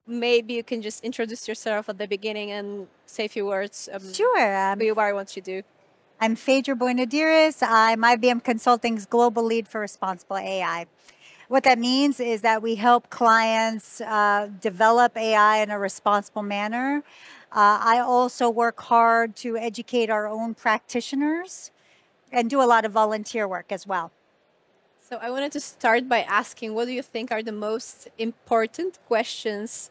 maybe you can just introduce yourself at the beginning and say a few words. Sure. Who you are, what you do. I'm Phaedra Boinodiris. I'm IBM Consulting's Global Lead for Responsible AI. What that means is that we help clients develop AI in a responsible manner. I also work hard to educate our own practitioners and do a lot of volunteer work as well. So I wanted to start by asking, what do you think are the most important questions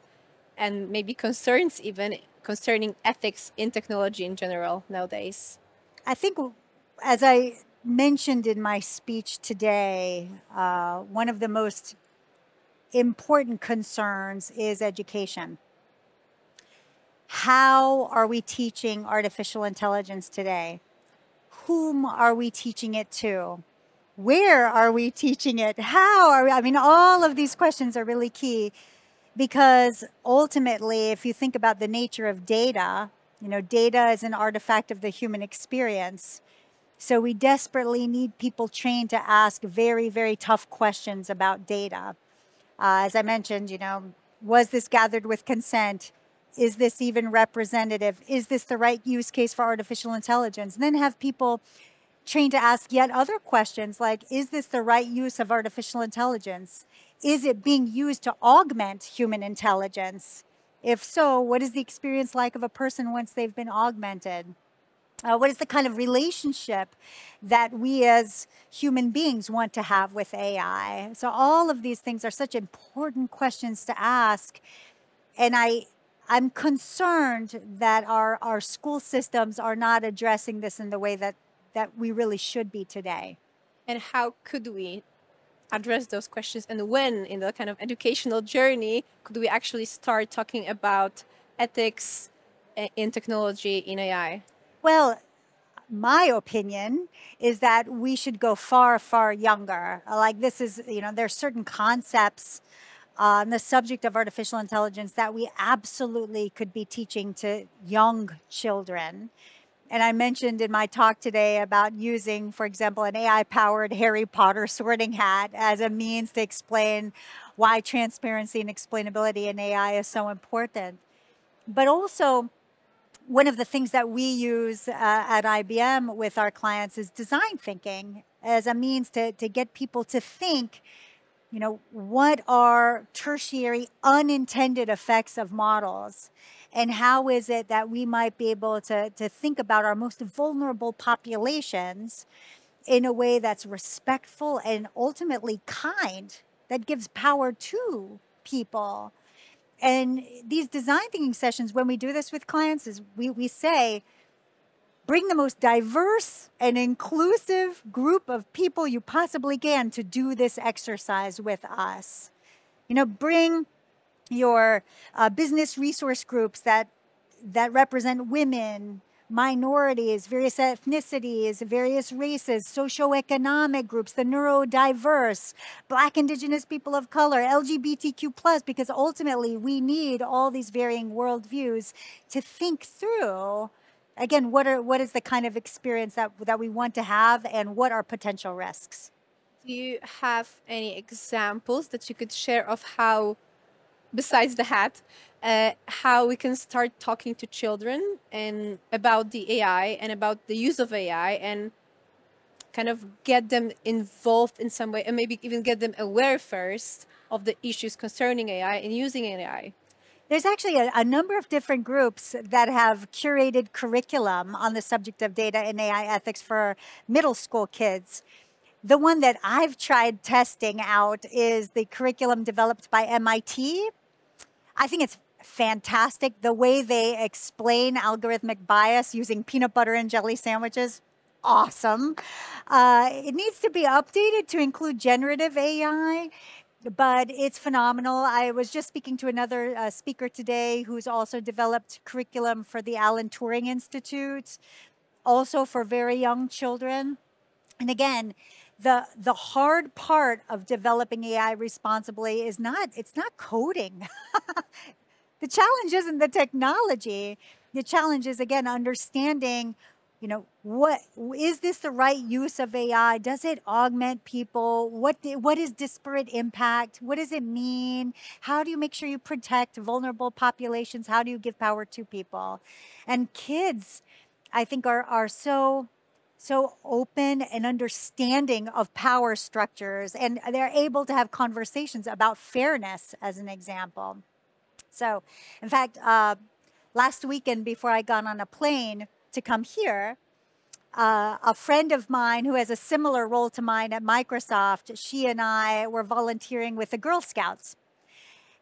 and maybe concerns even concerning ethics in technology in general nowadays? I think, as I mentioned in my speech today, one of the most important concerns is education. How are we teaching artificial intelligence today? Whom are we teaching it to? Where are we teaching it? How are we? I mean, all of these questions are really key because ultimately, if you think about the nature of data, you know, data is an artifact of the human experience. So we desperately need people trained to ask very, very tough questions about data. As I mentioned, you know, was this gathered with consent? Is this even representative? Is this the right use case for artificial intelligence? And then have people trained to ask yet other questions like, is this the right use of artificial intelligence? Is it being used to augment human intelligence? If so, what is the experience like of a person once they've been augmented? What is the kind of relationship that we as human beings want to have with AI? So all of these things are such important questions to ask. And I'm concerned that our school systems are not addressing this in the way that we really should be today. And how could we address those questions, and when in the kind of educational journey could we actually start talking about ethics in technology, in AI? Well, my opinion is that we should go far, far younger. Like this is, you know, there's certain concepts on the subject of artificial intelligence that we absolutely could be teaching to young children. And I mentioned in my talk today about using, for example, an AI-powered Harry Potter sorting hat as a means to explain why transparency and explainability in AI is so important. But also, one of the things that we use at IBM with our clients is design thinking as a means to get people to think, you know, what are tertiary unintended effects of models? And how is it that we might be able to think about our most vulnerable populations in a way that's respectful and ultimately kind, that gives power to people? And these design thinking sessions, when we do this with clients, is we say, bring the most diverse and inclusive group of people you possibly can to do this exercise with us. You know, bring your business resource groups that represent women, minorities, various ethnicities, various races, socioeconomic groups, the neurodiverse, Black, Indigenous people of color, LGBTQ+, because ultimately we need all these varying worldviews to think through, again, what is the kind of experience that we want to have and what are potential risks. Do you have any examples that you could share of how, besides the hat, how we can start talking to children and about the AI and about the use of AI and kind of get them involved in some way and maybe even get them aware first of the issues concerning AI and using AI? There's actually a number of different groups that have curated curriculum on the subject of data and AI ethics for middle school kids. The one that I've tried testing out is the curriculum developed by MIT. I think it's fantastic. The way they explain algorithmic bias using peanut butter and jelly sandwiches, awesome. It needs to be updated to include generative AI, but it's phenomenal. I was just speaking to another speaker today who's also developed curriculum for the Alan Turing Institute, also for very young children. And again, the hard part of developing AI responsibly is it's not coding. The challenge isn't the technology. The challenge is, again, understanding, you know, what is this the right use of AI? Does it augment people? What is disparate impact? What does it mean? How do you make sure you protect vulnerable populations? How do you give power to people? And kids, I think, are so open and understanding of power structures, and they're able to have conversations about fairness, as an example. So, in fact, last weekend before I got on a plane to come here, a friend of mine who has a similar role to mine at Microsoft, she and I were volunteering with the Girl Scouts.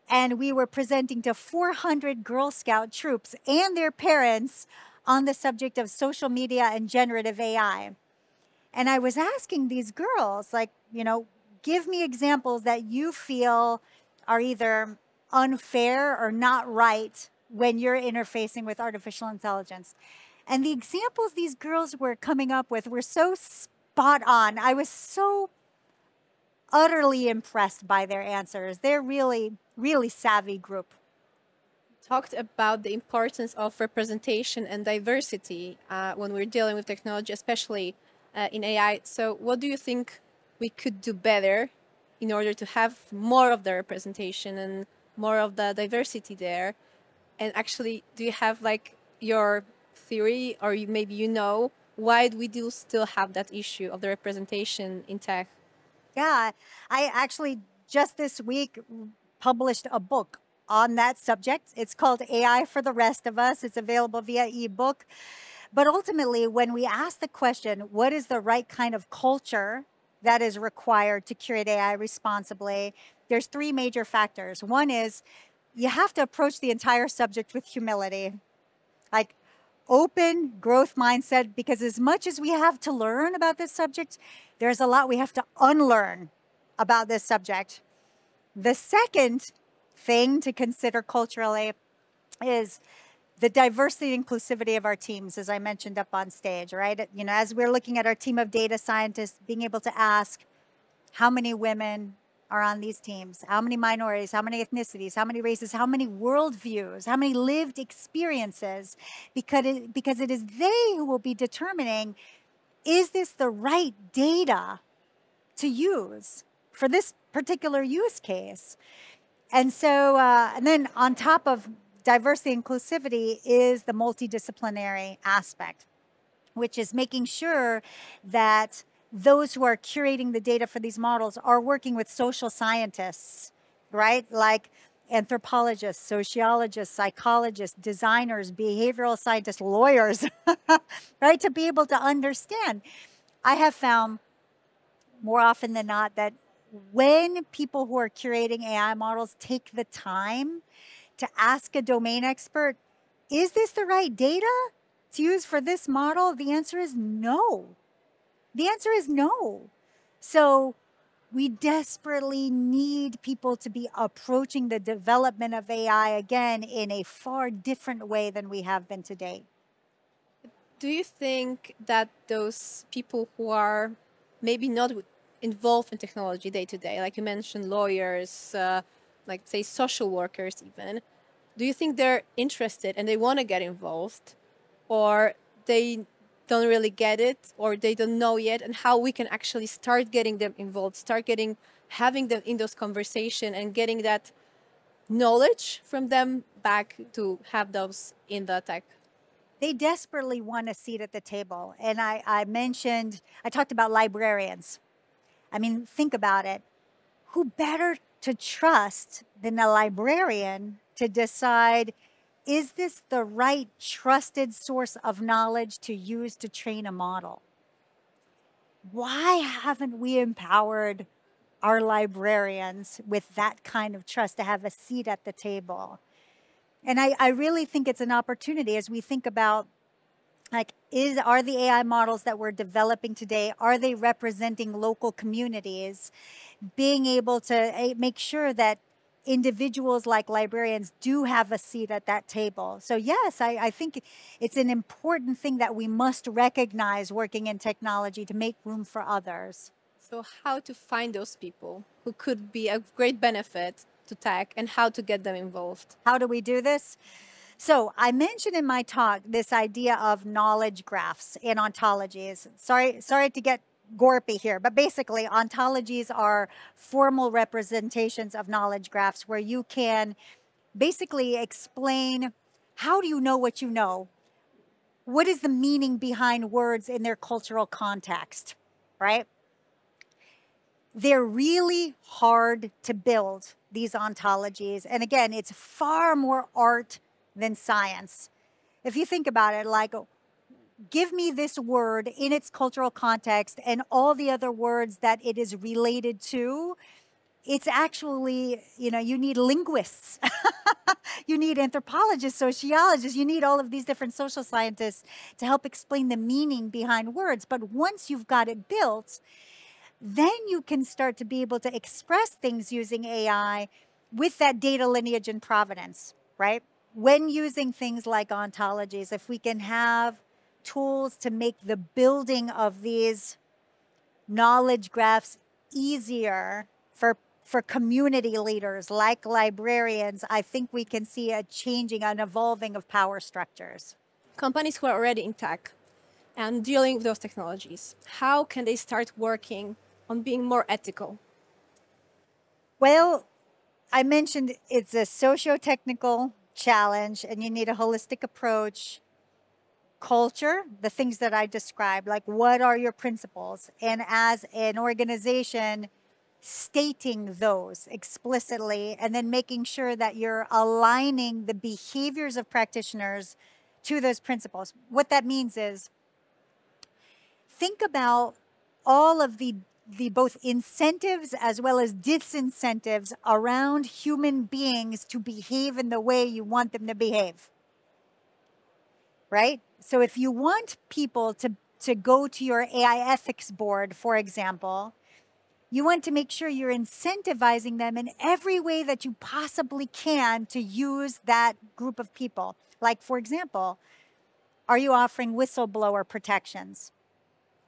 And we were presenting to 400 Girl Scout troops and their parents on the subject of social media and generative AI. And I was asking these girls, like, you know, give me examples that you feel are either unfair or not right when you're interfacing with artificial intelligence. And the examples these girls were coming up with were so spot on. I was so utterly impressed by their answers. They're really, really savvy group. Talked about the importance of representation and diversity when we're dealing with technology, especially in AI. So what do you think we could do better in order to have more of the representation and more of the diversity there? And actually, do you have like your theory, or maybe you know, why we do still have that issue of the representation in tech? Yeah, I actually just this week published a book on that subject. It's called AI for the Rest of Us. It's available via ebook. But ultimately, when we ask the question, what is the right kind of culture that is required to curate AI responsibly, there's three major factors. One is you have to approach the entire subject with humility, like open growth mindset, because as much as we have to learn about this subject, there's a lot we have to unlearn about this subject. The second thing to consider culturally is the diversity and inclusivity of our teams, as I mentioned up on stage, right? You know, as we're looking at our team of data scientists, being able to ask how many women are on these teams, how many minorities, how many ethnicities, how many races, how many worldviews, how many lived experiences, because it is they who will be determining, is this the right data to use for this particular use case? And so, and then on top of diversity and inclusivity is the multidisciplinary aspect, which is making sure that those who are curating the data for these models are working with social scientists, right? Like anthropologists, sociologists, psychologists, designers, behavioral scientists, lawyers, right? To be able to understand. I have found more often than not that when people who are curating AI models take the time to ask a domain expert, is this the right data to use for this model? The answer is no. The answer is no. So we desperately need people to be approaching the development of AI again in a far different way than we have been to date. Do you think that those people who are maybe not involved in technology day to day, like you mentioned, lawyers, like say social workers even, do you think they're interested and they want to get involved, or they don't really get it, or they don't know yet, and how we can actually start getting them involved, having them in those conversations and getting that knowledge from them back to have those in the tech? They desperately want a seat at the table. And I talked about librarians. I mean, think about it. Who better to trust than a librarian to decide, is this the right trusted source of knowledge to use to train a model? Why haven't we empowered our librarians with that kind of trust to have a seat at the table? And I really think it's an opportunity as we think about, like, are the AI models that we're developing today, are they representing local communities? Being able to make sure that individuals like librarians do have a seat at that table. So yes, I think it's an important thing that we must recognize working in technology to make room for others. So how to find those people who could be a great benefit to tech and how to get them involved? How do we do this? So I mentioned in my talk this idea of knowledge graphs and ontologies. Sorry to get gorpy here, but basically ontologies are formal representations of knowledge graphs where you can basically explain, how do you know what you know? What is the meaning behind words in their cultural context, right? They're really hard to build, these ontologies. And again, it's far more art than science. If you think about it, like, give me this word in its cultural context and all the other words that it is related to. It's actually, you need linguists. You need anthropologists, sociologists. You need all of these different social scientists to help explain the meaning behind words. But once you've got it built, then you can start to be able to express things using AI with that data lineage and provenance, right? When using things like ontologies, if we can have tools to make the building of these knowledge graphs easier for community leaders like librarians, I think we can see a changing, an evolving of power structures. Companies who are already in tech and dealing with those technologies, how can they start working on being more ethical? Well, I mentioned it's a socio-technical challenge and you need a holistic approach. Culture, the things that I described, like what are your principles? And as an organization, stating those explicitly and then making sure that you're aligning the behaviors of practitioners to those principles. What that means is, think about all of the both incentives as well as disincentives around human beings to behave in the way you want them to behave, right? So if you want people to go to your AI ethics board, for example, you want to make sure you're incentivizing them in every way that you possibly can to use that group of people. Like, for example, are you offering whistleblower protections?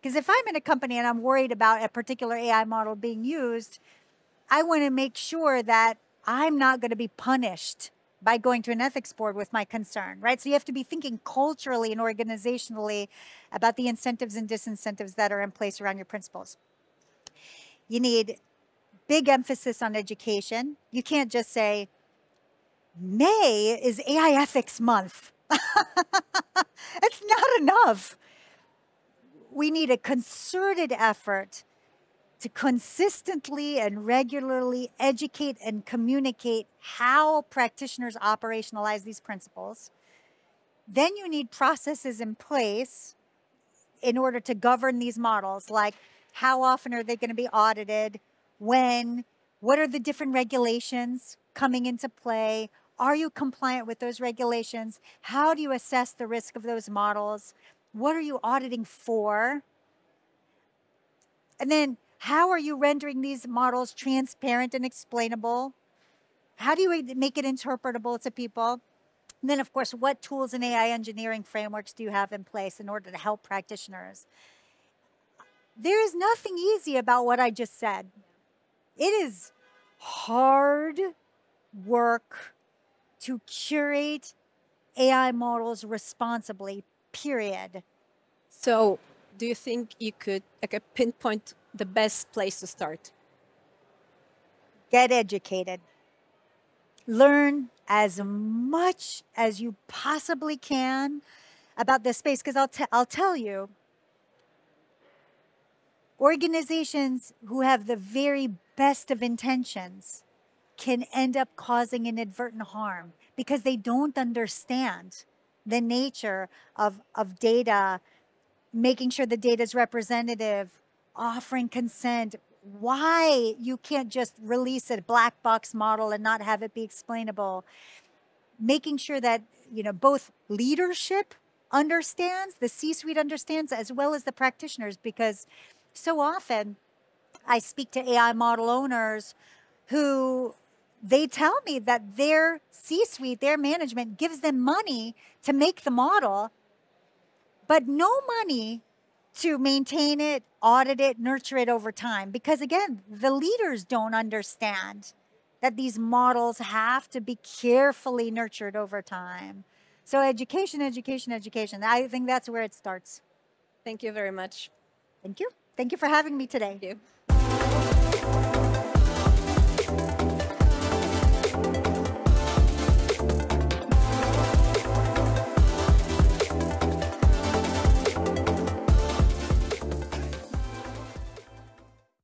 Because if I'm in a company and I'm worried about a particular AI model being used, I want to make sure that I'm not going to be punished by going to an ethics board with my concern, right? So you have to be thinking culturally and organizationally about the incentives and disincentives that are in place around your principles. You need big emphasis on education. You can't just say, May is AI Ethics Month. It's not enough. We need a concerted effort to consistently and regularly educate and communicate how practitioners operationalize these principles. Then you need processes in place in order to govern these models, like how often are they going to be audited, when, what are the different regulations coming into play, are you compliant with those regulations, how do you assess the risk of those models, what are you auditing for, and then how are you rendering these models transparent and explainable, how do you make it interpretable to people, and then of course what tools and AI engineering frameworks do you have in place in order to help practitioners. There is nothing easy about what I just said. It is hard work to curate AI models responsibly, period. So do you think you could pinpoint the best place to start? Get educated. Learn as much as you possibly can about this space, because I'll tell you, organizations who have the very best of intentions can end up causing inadvertent harm because they don't understand the nature of data, making sure the data is representative, offering consent, why you can't just release a black box model and not have it be explainable, making sure that both leadership understands, the C-suite understands, as well as the practitioners, because so often I speak to AI model owners who they tell me that their C-suite, their management gives them money to make the model, but no money to maintain it, audit it, nurture it over time. Because again, the leaders don't understand that these models have to be carefully nurtured over time. So education, education, education. I think that's where it starts. Thank you very much. Thank you. Thank you for having me today. Thank you.